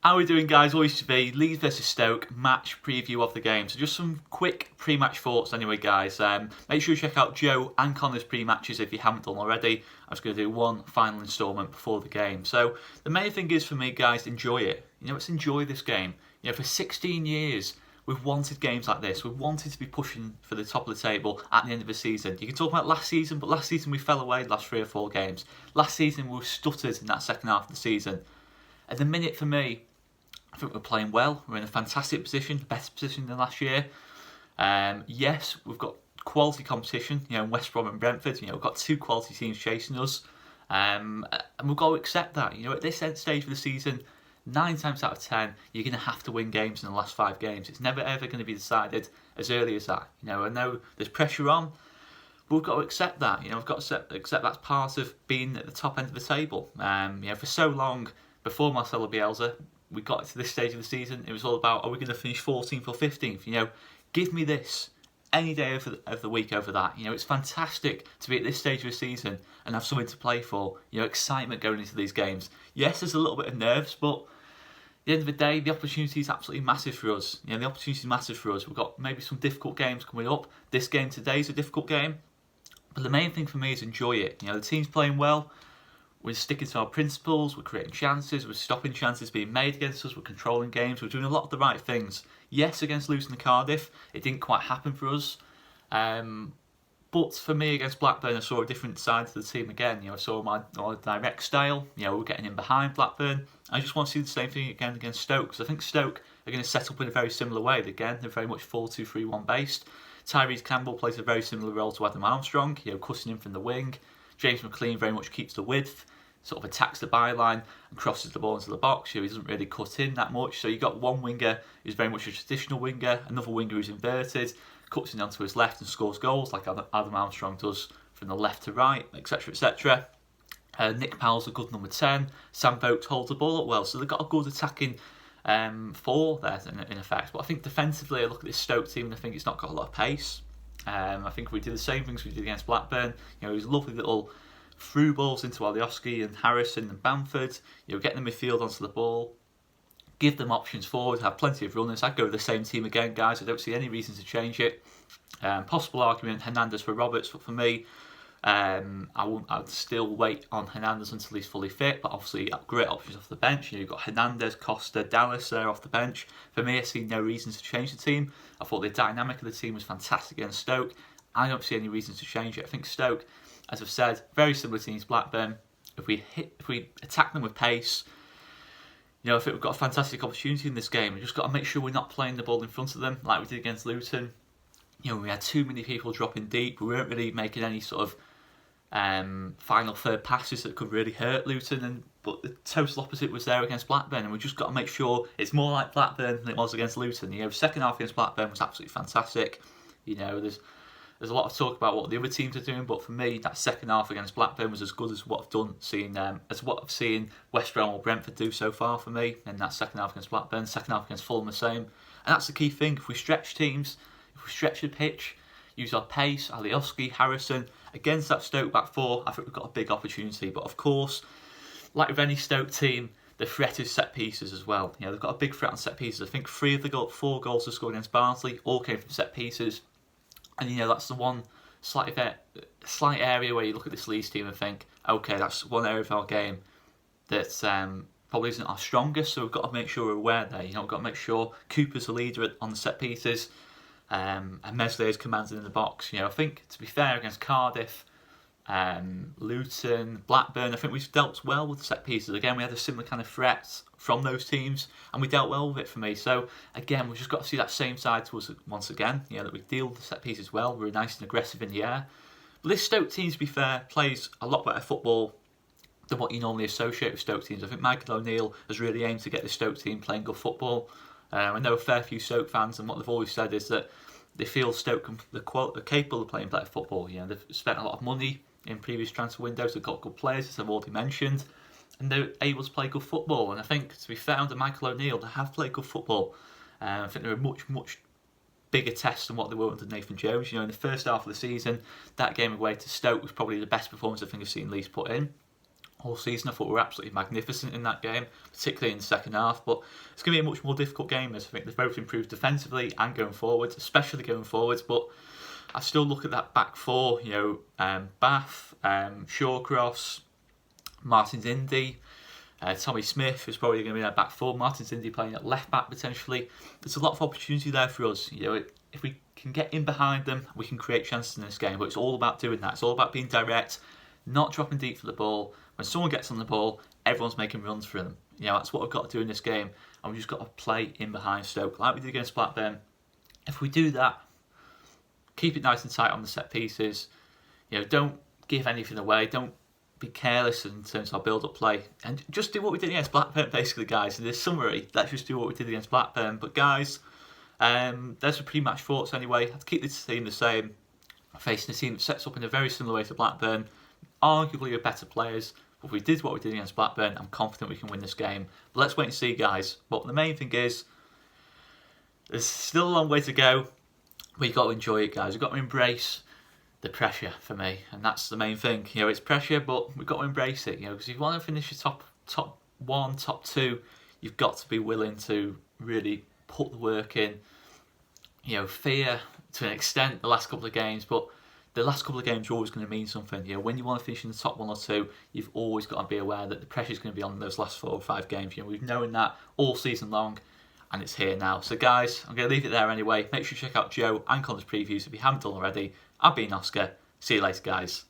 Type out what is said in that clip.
How are we doing, guys? Always to be Leeds versus Stoke match preview of the game. So just some quick pre-match thoughts anyway, guys. Make sure you check out Joe and Connor's pre-matches if you haven't done already. I'm just going to do one final instalment before the game. So the main thing is for me, guys, enjoy it. Let's enjoy this game. For 16 years, we've wanted games like this. We've wanted to be pushing for the top of the table at the end of the season. You can talk about last season, but last season we fell away the last 3 or 4 games. Last season we were stuttered in that second half of the season. At the minute, for me, I think we're playing well. We're in a fantastic position, better position than last year. Yes, we've got quality competition. In West Brom and Brentford, we've got 2 quality teams chasing us, and we've got to accept that. At this end stage of the season, 9 times out of 10, you're going to have to win games in the last 5 games. It's never ever going to be decided as early as that. I know there's pressure on, but we've got to accept that. We've got to accept that's part of being at the top end of the table. For so long before Marcelo Bielsa, we got to this stage of the season, it was all about, are we going to finish 14th or 15th? Give me this any day of the week over that. It's fantastic to be at this stage of the season and have something to play for. Excitement going into these games. Yes, there's a little bit of nerves, but at the end of the day, the opportunity is absolutely massive for us. The opportunity is massive for us. We've got maybe some difficult games coming up. This game today is a difficult game, but the main thing for me is enjoy it. The team's playing well. We're sticking to our principles, we're creating chances, we're stopping chances being made against us, we're controlling games, we're doing a lot of the right things. Yes, against Luton and Cardiff, it didn't quite happen for us. But for me, against Blackburn, I saw a different side to the team again. I saw my direct style, we're getting in behind Blackburn. I just want to see the same thing again against Stoke, because I think Stoke are going to set up in a very similar way. Again, they're very much 4-2-3-1 based. Tyrese Campbell plays a very similar role to Adam Armstrong, cutting in from the wing. James McLean very much keeps the width, sort of attacks the byline and crosses the ball into the box. He doesn't really cut in that much. So you've got one winger who's very much a traditional winger, another winger who's inverted, cuts in onto his left and scores goals like Adam Armstrong does from the left to right, etc, etc. Nick Powell's a good number 10. Sam Vokes holds the ball up well. So they've got a good attacking 4 there in effect. But I think defensively, I look at this Stoke team and I think it's not got a lot of pace. I think if we do the same things we did against Blackburn, these lovely little through balls into Alioski and Harrison and Bamford, getting the midfield onto the ball, give them options forward, have plenty of runners. I'd go with the same team again, guys. I don't see any reason to change it. Possible argument, Hernandez for Roberts, but for me, I'd still wait on Hernandez until he's fully fit, but obviously great options off the bench. You've got Hernandez, Costa, Dallas there off the bench. For me, I see no reason to change the team. I thought the dynamic of the team was fantastic against Stoke. I don't see any reason to change it. I think Stoke, as I've said, very similar teams to Blackburn. If we attack them with pace, I think we've got a fantastic opportunity in this game. We've just got to make sure we're not playing the ball in front of them like we did against Luton. We had too many people dropping deep. We weren't really making any sort of final third passes that could really hurt Luton, but the total opposite was there against Blackburn, and we've just got to make sure it's more like Blackburn than it was against Luton. Second half against Blackburn was absolutely there's a lot of talk about what the other teams are doing, but for me, that second half against Blackburn was as good as what I've seen West Brom or Brentford do so far for me. And that second half against Blackburn, second half against Fulham the same. And that's the key thing. If we stretch teams, if we stretch the pitch, use our pace, Alioski, Harrison, against that Stoke back 4, I think we've got a big opportunity. But of course, like with any Stoke team, the threat is set pieces as well. They've got a big threat on set pieces. I think 3 of the 4 goals they scored against Barnsley all came from set pieces. And that's the one slight area where you look at this Leeds team and think, okay, that's one area of our game that probably isn't our strongest. So we've got to make sure we're aware there. We've got to make sure Cooper's the leader on the set pieces, and Meslier is commanding in the box. I think, to be fair, against Cardiff, Luton, Blackburn, I think we've dealt well with the set pieces. Again, we had a similar kind of threat from those teams, and we dealt well with it for me. So again, we've just got to see that same side to us once again, that we deal with the set pieces well. We're nice and aggressive in the air. But this Stoke team, to be fair, plays a lot better football than what you normally associate with Stoke teams. I think Michael O'Neill has really aimed to get the Stoke team playing good football. I know a fair few Stoke fans, and what they've always said is that they feel Stoke are capable of playing better football. They've spent a lot of money in previous transfer windows. They've got good players, as I've already mentioned, and they're able to play good football. And I think, to be fair, under Michael O'Neill, they have played good football. I think they're a much, much bigger test than what they were under Nathan Jones. In the first half of the season, that game away to Stoke was probably the best performance I think I've seen Leeds put in. all season. I thought we were absolutely magnificent in that game, particularly in the second half. But it's going to be a much more difficult game, as I think they've both improved defensively and going forwards, especially going forwards. But I still look at that back four, Bath, Shawcross, Martins Indy, Tommy Smith is probably going to be in our back four. Martins Indy playing at left back potentially. There's a lot of opportunity there for us. If we can get in behind them, we can create chances in this game. But it's all about doing that. It's all about being direct, not dropping deep for the ball. When someone gets on the ball, everyone's making runs for them. That's what we've got to do in this game, and we've just got to play in behind Stoke like we did against Blackburn. If we do that, keep it nice and tight on the set pieces. Don't give anything away. Don't be careless in terms of our build-up play, and just do what we did against Blackburn. Basically, guys, in this summary, let's just do what we did against Blackburn. But guys, there's the pre-match thoughts anyway. I have to keep this team the same, facing a team that sets up in a very similar way to Blackburn. Arguably, we're better players. But if we did what we did against Blackburn, I'm confident we can win this game. But let's wait and see, guys. But the main thing is, there's still a long way to go. But you've got to enjoy it, guys. You've got to embrace the pressure for me, and that's the main thing. It's pressure, but we've got to embrace it. Because if you want to finish your top one, top two, you've got to be willing to really put the work in. Fear to an extent the last couple of games, but the last couple of games are always going to mean something. When you want to finish in the top one or two, you've always got to be aware that the pressure is going to be on those last 4 or 5 games. We've known that all season long, and it's here now. So guys, I'm going to leave it there anyway. Make sure you check out Joe and Connor's previews if you haven't done already. I've been Oscar. See you later, guys.